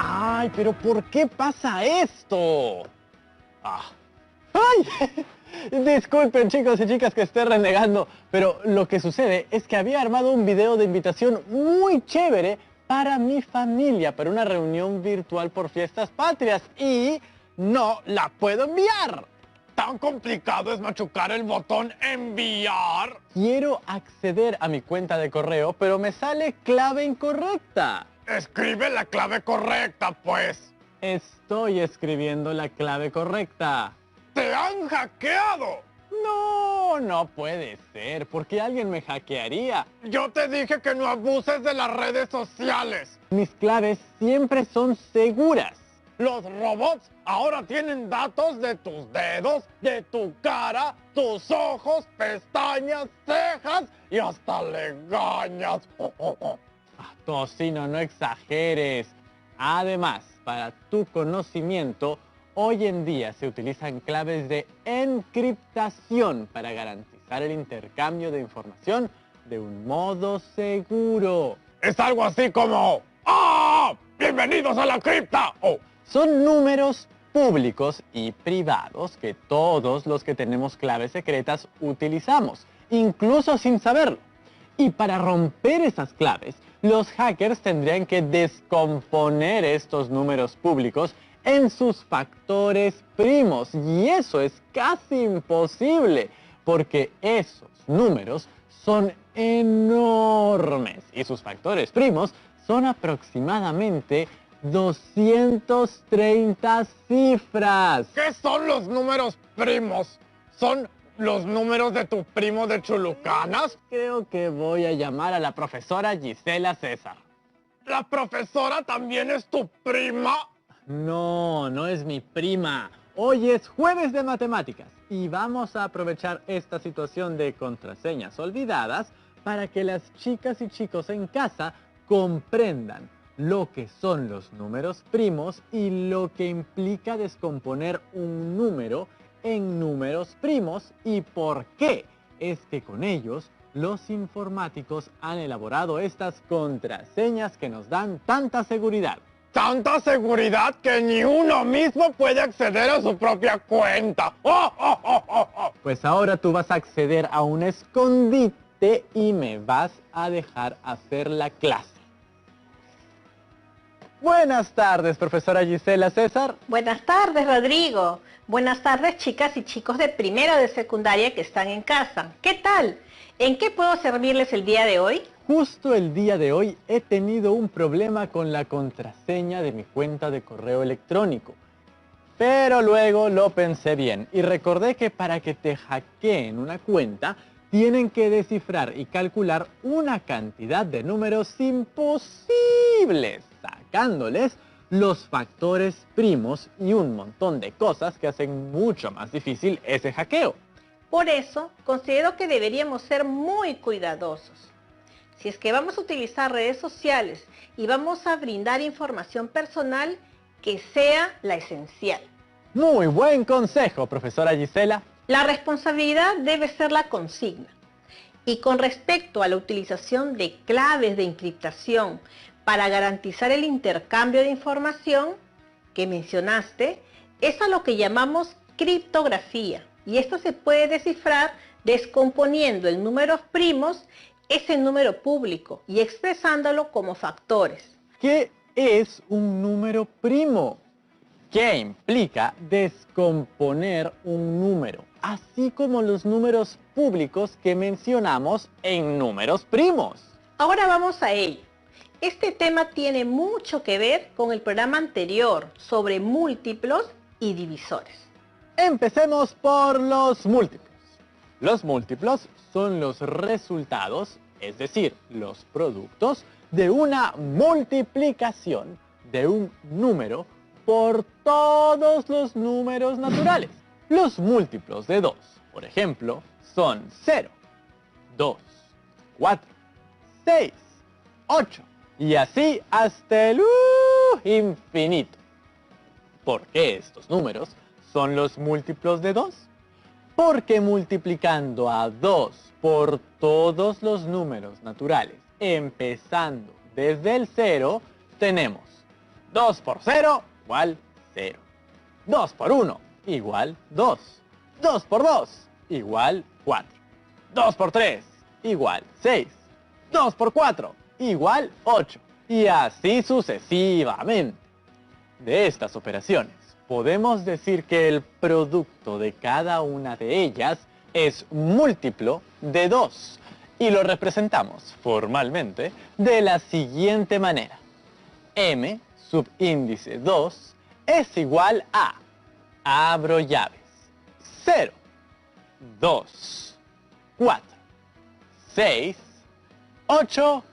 ¡Ay, pero ¿por qué pasa esto? ¡Ah! ¡Ay! Disculpen, chicos y chicas, que esté renegando, pero lo que sucede es que había armado un video de invitación muy chévere para mi familia, para una reunión virtual por Fiestas Patrias, y no la puedo enviar. ¿Tan complicado es machucar el botón enviar? Quiero acceder a mi cuenta de correo, pero me sale clave incorrecta. Escribe la clave correcta, pues. Estoy escribiendo la clave correcta. ¡Te han hackeado! No, no puede ser, porque alguien me hackearía. Yo te dije que no abuses de las redes sociales. Mis claves siempre son seguras. Los robots ahora tienen datos de tus dedos, de tu cara, tus ojos, pestañas, cejas y hasta legañas. Tocino, no exageres. Además, para tu conocimiento, hoy en día se utilizan claves de encriptación para garantizar el intercambio de información de un modo seguro. Es algo así como... ¡Ah! ¡Bienvenidos a la cripta! Son números públicos y privados que todos los que tenemos claves secretas utilizamos, incluso sin saberlo. Y para romper esas claves, los hackers tendrían que descomponer estos números públicos en sus factores primos. Y eso es casi imposible, porque esos números son enormes y sus factores primos son aproximadamente 230 cifras. ¿Qué son los números primos? ¿Son los números de tu primo de Chulucanas? Creo que voy a llamar a la profesora Gisela César. ¿La profesora también es tu prima? No, no es mi prima. Hoy es jueves de matemáticas y vamos a aprovechar esta situación de contraseñas olvidadas para que las chicas y chicos en casa comprendan lo que son los números primos y lo que implica descomponer un número en números primos y por qué es que con ellos los informáticos han elaborado estas contraseñas que nos dan tanta seguridad. ¡Tanta seguridad que ni uno mismo puede acceder a su propia cuenta! Pues ahora tú vas a acceder a un escondite y me vas a dejar hacer la clase. Buenas tardes, profesora Gisela César. Buenas tardes, Rodrigo. Buenas tardes, chicas y chicos de primero de secundaria que están en casa. ¿Qué tal? ¿En qué puedo servirles el día de hoy? Justo el día de hoy he tenido un problema con la contraseña de mi cuenta de correo electrónico. Pero luego lo pensé bien y recordé que para que te hackeen una cuenta, tienen que descifrar y calcular una cantidad de números imposibles, sacándoles los factores primos y un montón de cosas que hacen mucho más difícil ese hackeo. Por eso, considero que deberíamos ser muy cuidadosos. Si es que vamos a utilizar redes sociales y vamos a brindar información personal, que sea la esencial. Muy buen consejo, profesora Gisela. La responsabilidad debe ser la consigna. Y con respecto a la utilización de claves de encriptación para garantizar el intercambio de información que mencionaste, es a lo que llamamos criptografía. Y esto se puede descifrar descomponiendo en números primos ese número público y expresándolo como factores. ¿Qué es un número primo? ¿Qué implica descomponer un número? Así como los números públicos que mencionamos en números primos. Ahora vamos a ello. Este tema tiene mucho que ver con el programa anterior sobre múltiplos y divisores. Empecemos por los múltiplos. Los múltiplos son los resultados, es decir, los productos de una multiplicación de un número por todos los números naturales. Los múltiplos de 2, por ejemplo, son 0, 2, 4, 6, 8 y así hasta el infinito. ¿Por qué estos números son los múltiplos de 2? Porque multiplicando a 2 por todos los números naturales, empezando desde el 0, tenemos 2 por 0 igual 0. 2 por 1 igual 2. 2 por 2 igual 4. 2 por 3 igual 6. 2 por 4 igual 8. Y así sucesivamente. De estas operaciones, podemos decir que el producto de cada una de ellas es múltiplo de 2. Y lo representamos formalmente de la siguiente manera. M subíndice 2 es igual a, abro llaves, 0, 2, 4, 6, 8,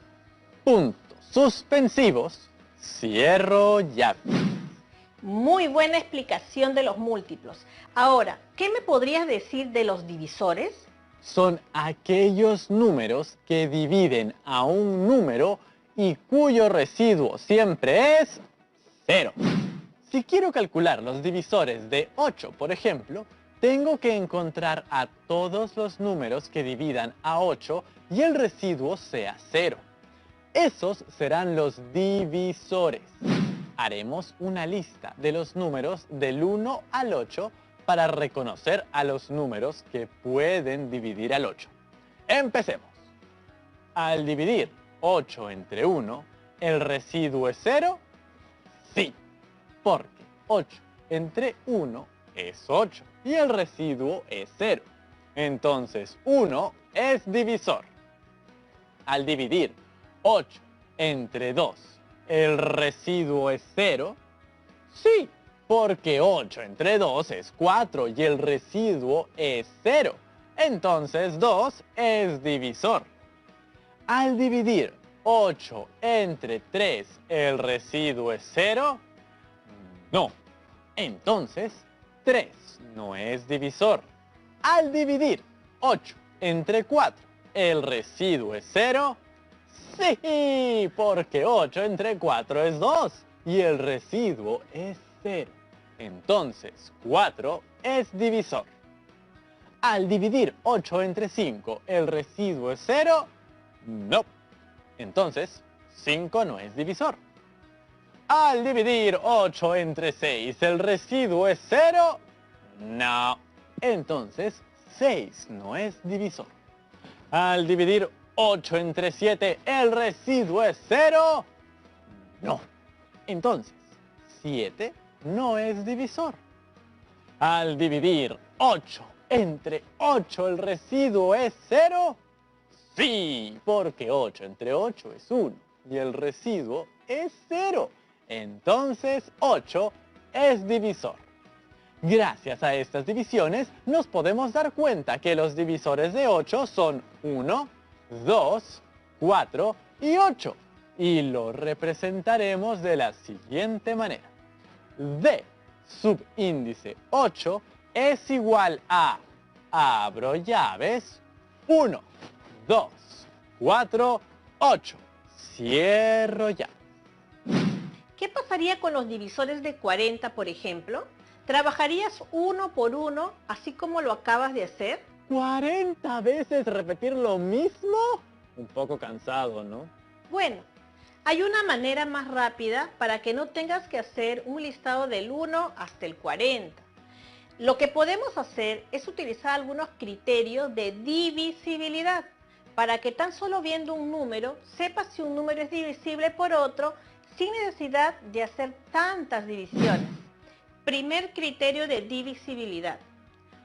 puntos suspensivos, cierro llaves. Muy buena explicación de los múltiplos. Ahora, ¿qué me podrías decir de los divisores? Son aquellos números que dividen a un número y cuyo residuo siempre es 0. Si quiero calcular los divisores de 8, por ejemplo, tengo que encontrar a todos los números que dividan a 8 y el residuo sea 0. Esos serán los divisores. Haremos una lista de los números del 1 al 8 para reconocer a los números que pueden dividir al 8. Empecemos. Al dividir 8 entre 1, ¿el residuo es 0? Sí, porque 8 entre 1 es 8 y el residuo es 0. Entonces 1 es divisor. Al dividir 8 entre 2, ¿el residuo es 0? Sí, porque 8 entre 2 es 4 y el residuo es 0. Entonces 2 es divisor. Al dividir 8 entre 3, ¿el residuo es 0? No. Entonces 3 no es divisor. Al dividir 8 entre 4, ¿el residuo es 0? Sí, porque 8 entre 4 es 2 y el residuo es 0. Entonces 4 es divisor. Al dividir 8 entre 5, ¿el residuo es 0? No. Entonces 5 no es divisor. Al dividir 8 entre 6, ¿el residuo es 0? No. Entonces 6 no es divisor. Al dividir 8 entre 7, ¿el residuo es 0? No. Entonces 7 no es divisor. Al dividir 8 entre 8, ¿el residuo es 0? Sí, porque 8 entre 8 es 1 y el residuo es 0. Entonces 8 es divisor. Gracias a estas divisiones nos podemos dar cuenta que los divisores de 8 son 1, 2, 4 y 8. Y lo representaremos de la siguiente manera. D subíndice 8 es igual a, abro llaves, 1, 2, 4, 8. Cierro llaves. ¿Qué pasaría con los divisores de 40, por ejemplo? ¿Trabajarías uno por uno, así como lo acabas de hacer? ¿40 veces repetir lo mismo? Un poco cansado, ¿no? Bueno, hay una manera más rápida para que no tengas que hacer un listado del 1 hasta el 40. Lo que podemos hacer es utilizar algunos criterios de divisibilidad para que tan solo viendo un número sepas si un número es divisible por otro sin necesidad de hacer tantas divisiones. Primer criterio de divisibilidad.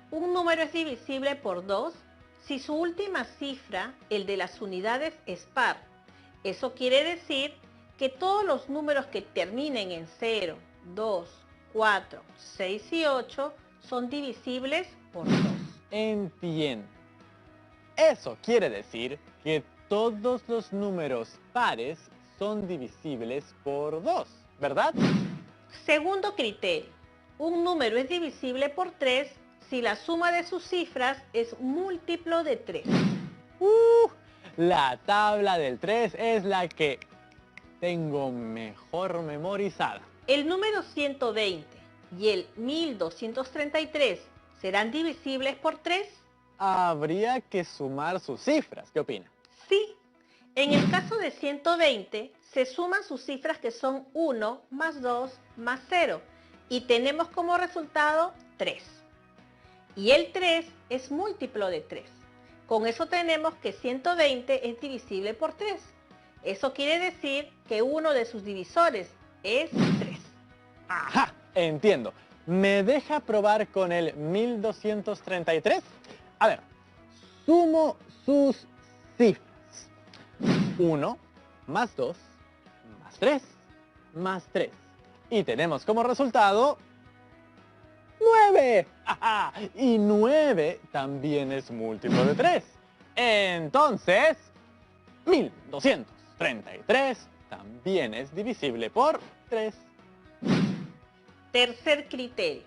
Un número es divisible por 2 si su última cifra, el de las unidades, es par. Eso quiere decir que todos los números que terminen en 0, 2, 4, 6 y 8 son divisibles por 2. Entiendo. Eso quiere decir que todos los números pares son divisibles por 2, ¿verdad? Segundo criterio. Un número es divisible por 3 si la suma de sus cifras es múltiplo de 3. La tabla del 3 es la que tengo mejor memorizada. El número 120 y el 1233 serán divisibles por 3. Habría que sumar sus cifras. ¿Qué opina? Sí, En el caso de 120, se suman sus cifras que son 1 más 2 más 0 y tenemos como resultado 3. Y el 3 es múltiplo de 3. Con eso tenemos que 120 es divisible por 3. Eso quiere decir que uno de sus divisores es 3. ¡Ajá! Entiendo. ¿Me deja probar con el 1233? A ver, sumo sus cifras. 1 más 2 más 3 más 3. Y tenemos como resultado 9. ¡Ajá! Y 9 también es múltiplo de 3. Entonces, 1233 también es divisible por 3. Tercer criterio.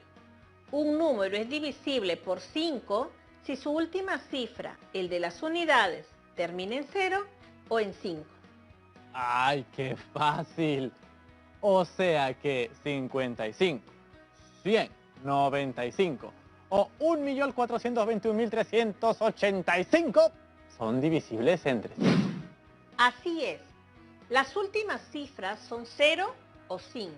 Un número es divisible por 5 si su última cifra, el de las unidades, termina en 0 o en 5. ¡Ay, qué fácil! O sea que 55, 100, 95 o 1.421.385 son divisibles entre sí. Así es. Las últimas cifras son 0 o 5.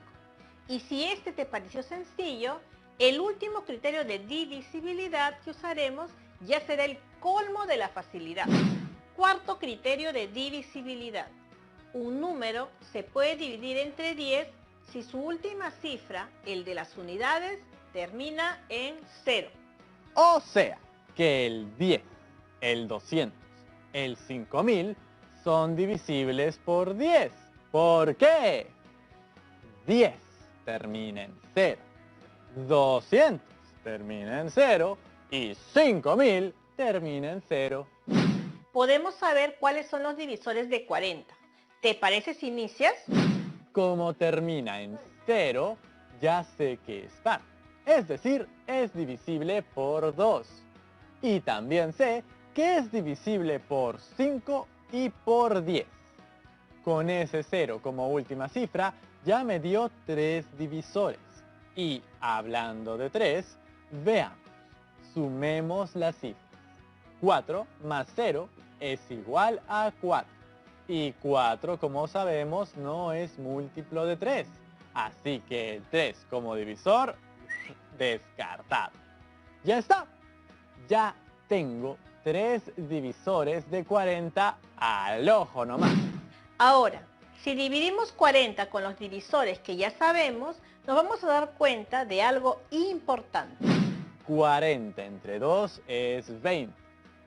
Y si este te pareció sencillo, el último criterio de divisibilidad que usaremos ya será el colmo de la facilidad. Cuarto criterio de divisibilidad. Un número se puede dividir entre 10 si su última cifra, el de las unidades, termina en 0. O sea que el 10, el 200, el 5000 son divisibles por 10. ¿Por qué? 10 termina en 0, 200 termina en 0 y 5000 termina en 0. Podemos saber cuáles son los divisores de 40. ¿Te parece si inicias? Como termina en 0, ya sé que es par. Es decir, es divisible por 2. Y también sé que es divisible por 5 y por 10. Con ese 0 como última cifra, ya me dio 3 divisores. Y hablando de 3, veamos, sumemos las cifras. 4 más 0 es igual a 4. Y 4, como sabemos, no es múltiplo de 3. Así que el 3 como divisor, descartado. ¡Ya está! Ya tengo 3 divisores de 40 al ojo nomás. Ahora, si dividimos 40 con los divisores que ya sabemos, nos vamos a dar cuenta de algo importante. 40 entre 2 es 20.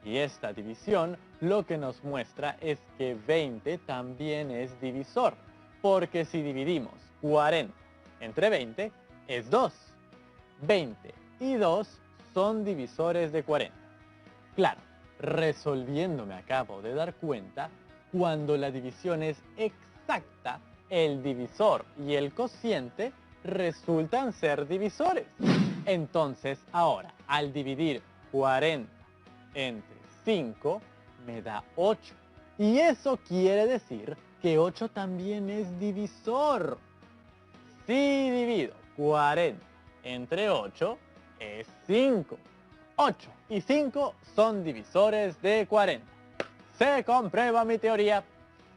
Y esta división lo que nos muestra es que 20 también es divisor. Porque si dividimos 40 entre 20 es 2. 20 y 2 son divisores de 40. Claro, resolviendo me acabo de dar cuenta, cuando la división es exacta, el divisor y el cociente resultan ser divisores. Entonces ahora, al dividir 40 entre 5, me da 8. Y eso quiere decir que 8 también es divisor. Si divido 40 entre 8, es 5. 8 y 5 son divisores de 40. Se comprueba mi teoría.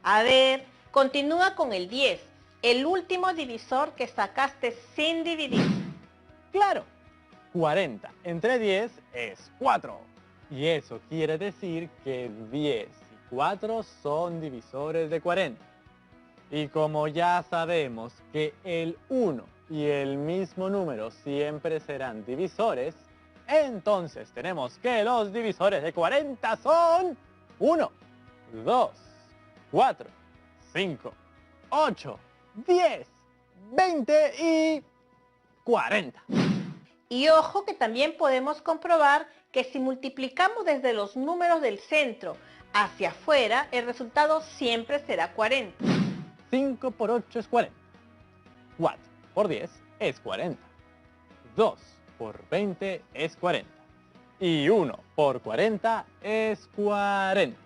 A ver, continúa con el 10, el último divisor que sacaste sin dividir. Claro, 40 entre 10 es 4. Y eso quiere decir que 10 y 4 son divisores de 40. Y como ya sabemos que el 1 y el mismo número siempre serán divisores, entonces tenemos que los divisores de 40 son 1, 2, 4, 5, 8, 10, 20 y 40. Y ojo que también podemos comprobar que si multiplicamos desde los números del centro hacia afuera, el resultado siempre será 40. 5 por 8 es 40. 4 por 10 es 40. 2 por 20 es 40. Y 1 por 40 es 40.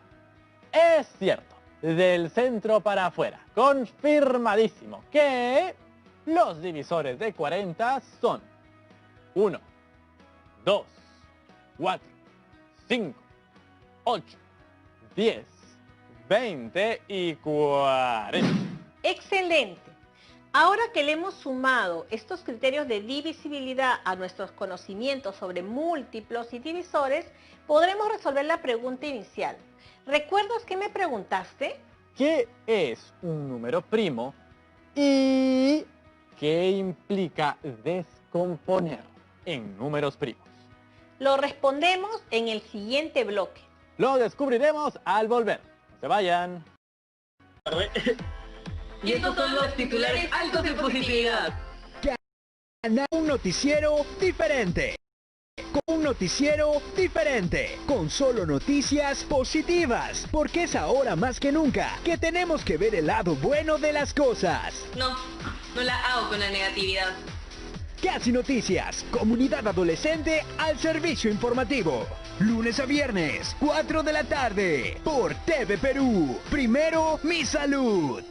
Es cierto, del centro para afuera, confirmadísimo que los divisores de 40 son 1, 2, 4, 5, 8, 10, 20 y 40. ¡Excelente! Ahora que le hemos sumado estos criterios de divisibilidad a nuestros conocimientos sobre múltiplos y divisores, podremos resolver la pregunta inicial. ¿Recuerdas que me preguntaste? ¿Qué es un número primo y qué implica descomponer en números primos? Lo respondemos en el siguiente bloque. Lo descubriremos al volver. No se vayan. Y estos son los titulares altos de positividad. Un noticiero diferente. Con un noticiero diferente. Con solo noticias positivas. Porque es ahora más que nunca que tenemos que ver el lado bueno de las cosas. No la hago con la negatividad. Casi Noticias, comunidad adolescente al servicio informativo. Lunes a viernes, 4 de la tarde, por TV Perú. Primero, mi salud.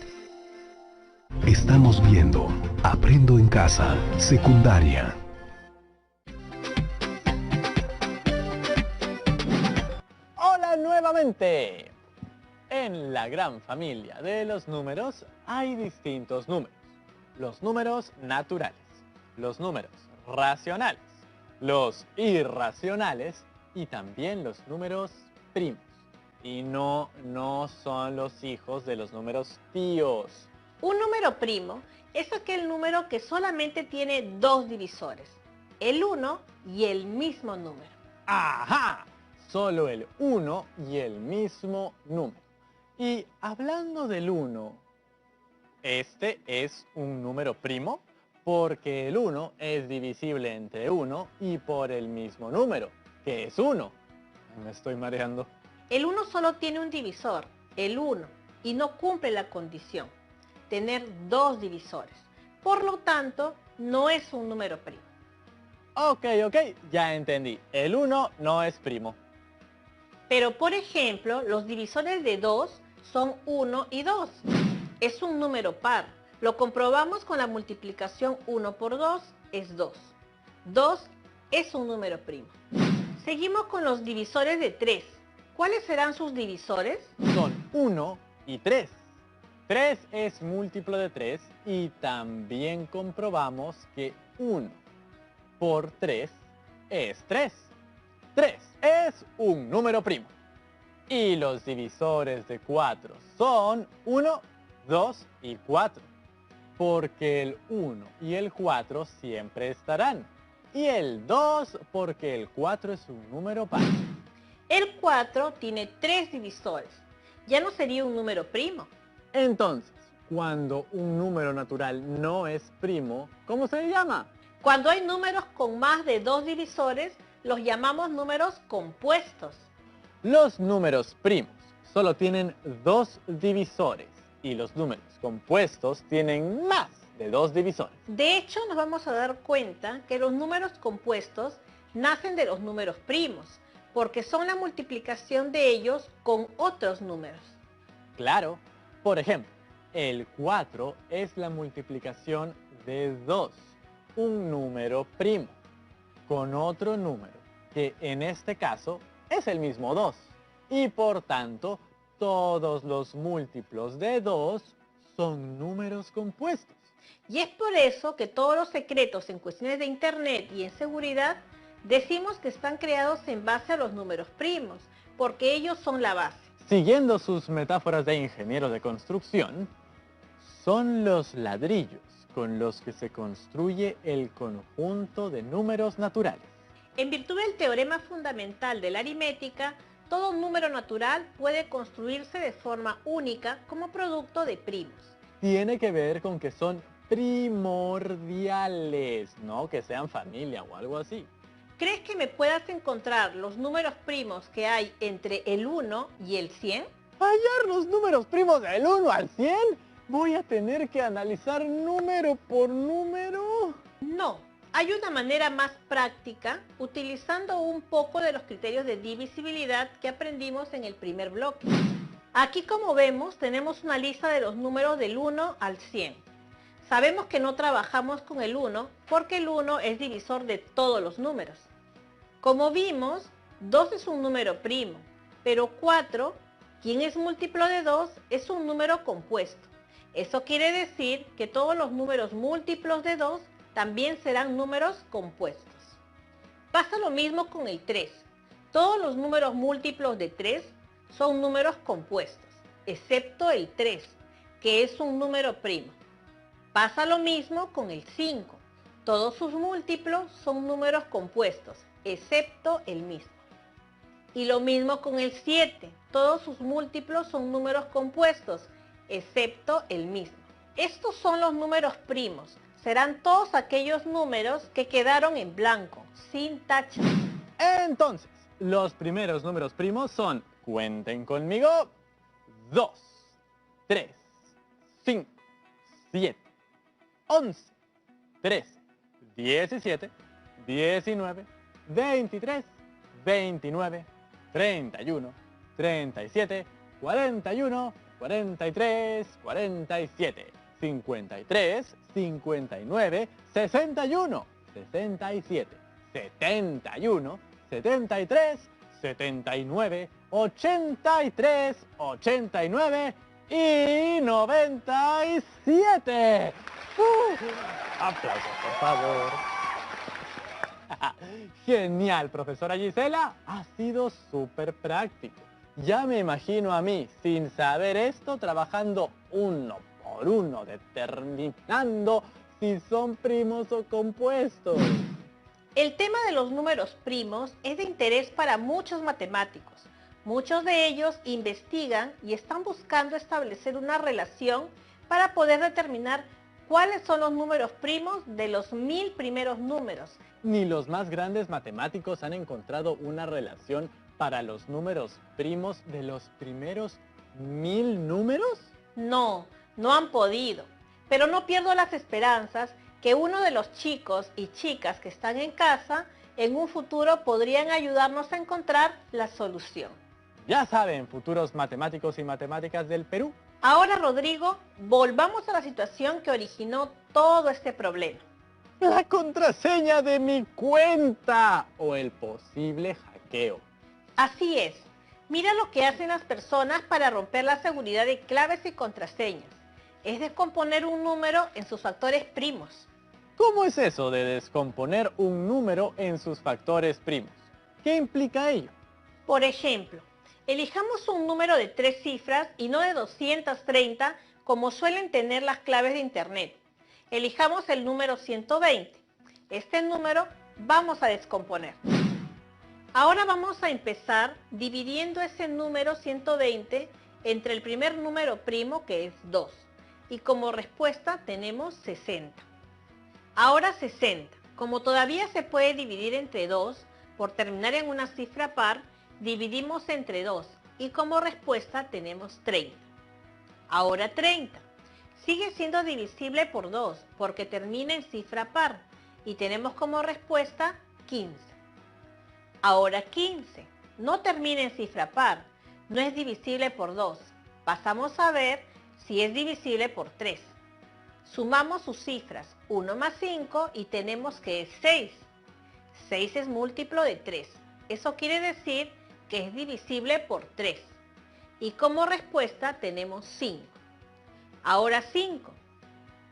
Estamos viendo Aprendo en Casa, secundaria. Hola nuevamente. En la gran familia de los números hay distintos números. Los números naturales, los números racionales, los irracionales y también los números primos. Y no son los hijos de los números tíos. Un número primo es aquel número que solamente tiene dos divisores, el 1 y el mismo número. ¡Ajá! Solo el 1 y el mismo número. Y hablando del 1, este es un número primo porque el 1 es divisible entre 1 y por el mismo número, que es 1. Me estoy mareando. El 1 solo tiene un divisor, el 1, y no cumple la condición, tener dos divisores. Por lo tanto, no es un número primo. Ok, ya entendí. El 1 no es primo. Pero, por ejemplo, los divisores de 2 son 1 y 2. Es un número par. Lo comprobamos con la multiplicación 1 por 2 es 2. 2 es un número primo. Seguimos con los divisores de 3. ¿Cuáles serán sus divisores? Son 1 y 3. 3 es múltiplo de 3 y también comprobamos que 1 por 3 es 3. 3 es un número primo. Y los divisores de 4 son 1, 2 y 4. Porque el 1 y el 4 siempre estarán. Y el 2 porque el 4 es un número par. El 4 tiene 3 divisores. Ya no sería un número primo. Entonces, cuando un número natural no es primo, ¿cómo se llama? Cuando hay números con más de 2 divisores, los llamamos números compuestos. Los números primos solo tienen 2 divisores y los números compuestos tienen más de 2 divisores. De hecho, nos vamos a dar cuenta que los números compuestos nacen de los números primos, porque son la multiplicación de ellos con otros números. Claro, por ejemplo, el 4 es la multiplicación de 2, un número primo, con otro número, que en este caso es el mismo 2. Y por tanto, todos los múltiplos de 2 son números compuestos. Y es por eso que todos los secretos en cuestiones de Internet y en seguridad decimos que están creados en base a los números primos, porque ellos son la base. Siguiendo sus metáforas de ingeniero de construcción, son los ladrillos con los que se construye el conjunto de números naturales. En virtud del teorema fundamental de la aritmética, todo número natural puede construirse de forma única como producto de primos. Tiene que ver con que son primordiales, no que sean familia o algo así. ¿Crees que me puedas encontrar los números primos que hay entre el 1 y el 100? ¿Hallar los números primos del 1 al 100? ¿Voy a tener que analizar número por número? No, hay una manera más práctica utilizando un poco de los criterios de divisibilidad que aprendimos en el primer bloque. Aquí, como vemos, tenemos una lista de los números del 1 al 100. Sabemos que no trabajamos con el 1 porque el 1 es divisor de todos los números. Como vimos, 2 es un número primo, pero 4 ¿Quién es múltiplo de 2? Es un número compuesto. Eso quiere decir que todos los números múltiplos de 2 también serán números compuestos. Pasa lo mismo con el 3. Todos los números múltiplos de 3 son números compuestos, excepto el 3, que es un número primo. Pasa lo mismo con el 5. Todos sus múltiplos son números compuestos, excepto el mismo. Y lo mismo con el 7. Todos sus múltiplos son números compuestos, excepto el mismo. Estos son los números primos. Serán todos aquellos números que quedaron en blanco, sin tacha. Entonces, los primeros números primos son, cuenten conmigo, 2, 3, 5, 7, 11, 13, 17, 19, 23, 29, 31, 37, 41, 43, 47, 53, 59, 61, 67, 71, 73, 79, 83, 89 y 97. Aplausos, por favor. Genial, profesora Gisela. Ha sido súper práctico. Ya me imagino a mí, sin saber esto, trabajando uno por uno, determinando si son primos o compuestos. El tema de los números primos es de interés para muchos matemáticos. Muchos de ellos investigan y están buscando establecer una relación para poder determinar cuáles son los números primos de los 1000 primeros números. Ni los más grandes matemáticos han encontrado una relación para los números primos de los primeros 1000 números. No, no han podido. Pero no pierdo las esperanzas que uno de los chicos y chicas que están en casa en un futuro podrían ayudarnos a encontrar la solución. Ya saben, futuros matemáticos y matemáticas del Perú. Ahora, Rodrigo, volvamos a la situación que originó todo este problema. La contraseña de mi cuenta o el posible hackeo. Así es. Mira lo que hacen las personas para romper la seguridad de claves y contraseñas. Es descomponer un número en sus factores primos. ¿Cómo es eso de descomponer un número en sus factores primos? ¿Qué implica ello? Por ejemplo, elijamos un número de 3 cifras y no de 230 como suelen tener las claves de Internet. Elijamos el número 120. Este número vamos a descomponer. Ahora vamos a empezar dividiendo ese número 120 entre el primer número primo, que es 2. Y como respuesta tenemos 60. Ahora 60. Como todavía se puede dividir entre 2, por terminar en una cifra par, dividimos entre 2. Y como respuesta tenemos 30. Ahora 30. Sigue siendo divisible por 2, porque termina en cifra par. Y tenemos como respuesta 15. Ahora 15. No termina en cifra par. No es divisible por 2. Pasamos a ver si es divisible por 3. Sumamos sus cifras, 1 más 5, y tenemos que es 6. 6 es múltiplo de 3. Eso quiere decir que es divisible por 3. Y como respuesta tenemos 5. Ahora 5.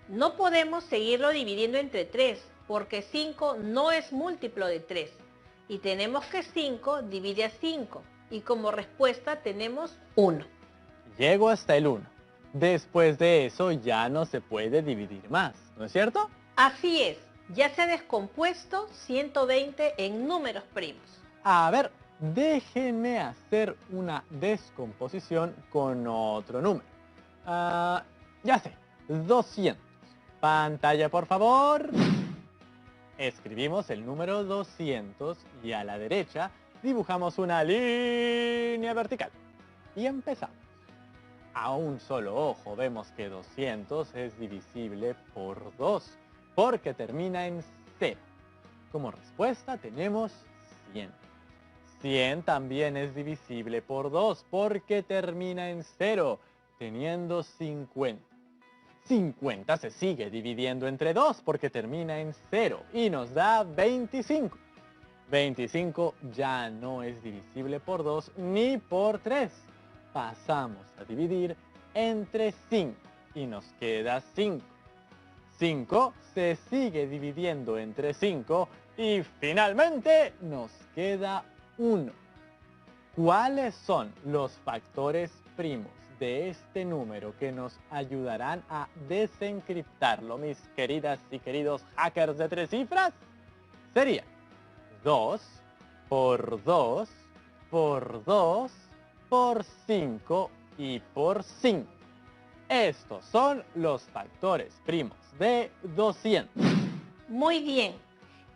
No podemos seguirlo dividiendo entre 3, porque 5 no es múltiplo de 3. Y tenemos que 5 divide a 5. Y como respuesta tenemos 1. Llego hasta el 1. Después de eso ya no se puede dividir más, ¿no es cierto? Así es. Ya se ha descompuesto 120 en números primos. A ver, déjenme hacer una descomposición con otro número. Ya sé, 200. Pantalla, por favor. Escribimos el número 200 y a la derecha dibujamos una línea vertical. Y empezamos. A un solo ojo vemos que 200 es divisible por 2, porque termina en 0. Como respuesta tenemos 100. 100 también es divisible por 2, porque termina en 0, teniendo 50. 50 se sigue dividiendo entre 2 porque termina en 0 y nos da 25. 25 ya no es divisible por 2 ni por 3. pasamos a dividir entre 5 y nos queda 5. 5 se sigue dividiendo entre 5 y finalmente nos queda 1. ¿Cuáles son los factores primos de este número que nos ayudarán a desencriptarlo, mis queridas y queridos hackers de 3 cifras? Sería 2 por 2 por 2 por 5 y por 5. Estos son los factores primos de 200. Muy bien.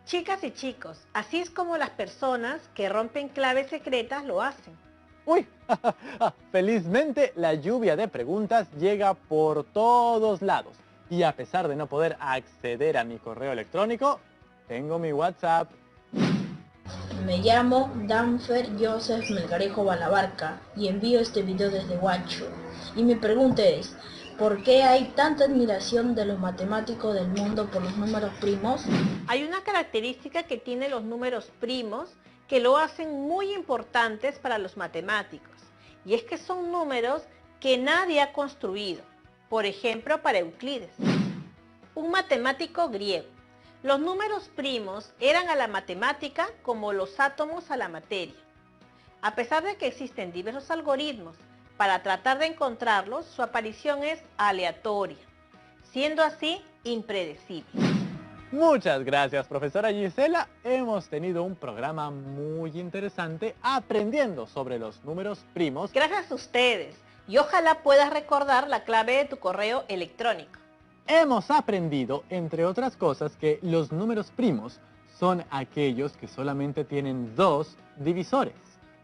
Chicas y chicos, así es como las personas que rompen claves secretas lo hacen. ¡Uy! Felizmente la lluvia de preguntas llega por todos lados. Y a pesar de no poder acceder a mi correo electrónico, tengo mi WhatsApp. Me llamo Danfer Joseph Melgarejo Balabarca y envío este video desde Huacho. Y mi pregunta es, ¿por qué hay tanta admiración de los matemáticos del mundo por los números primos? Hay una característica que tienen los números primos que lo hacen muy importantes para los matemáticos. Y es que son números que nadie ha construido. Por ejemplo, para Euclides, un matemático griego. Los números primos eran a la matemática como los átomos a la materia. A pesar de que existen diversos algoritmos para tratar de encontrarlos, su aparición es aleatoria, siendo así impredecible. Muchas gracias, profesora Gisela. Hemos tenido un programa muy interesante aprendiendo sobre los números primos. Gracias a ustedes y ojalá puedas recordar la clave de tu correo electrónico. Hemos aprendido, entre otras cosas, que los números primos son aquellos que solamente tienen 2 divisores,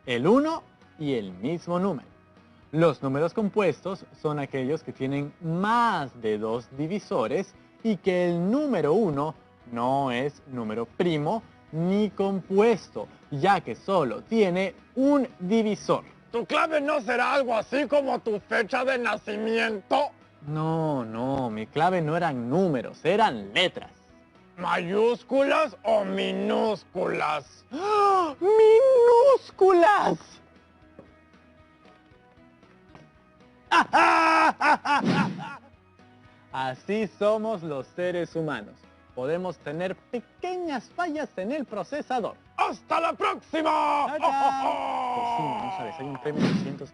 el 1 y el mismo número. Los números compuestos son aquellos que tienen más de 2 divisores y que el número 1 no es número primo ni compuesto, ya que solo tiene un divisor. ¿Tu clave no será algo así como tu fecha de nacimiento? No, mi clave no eran números, eran letras. ¿Mayúsculas o minúsculas? ¡Ah! ¡Minúsculas! Así somos los seres humanos. Podemos tener pequeñas fallas en el procesador. ¡Hasta la próxima! ¡Chao, chao! Pues sí, no sabes, hay un premio de 200...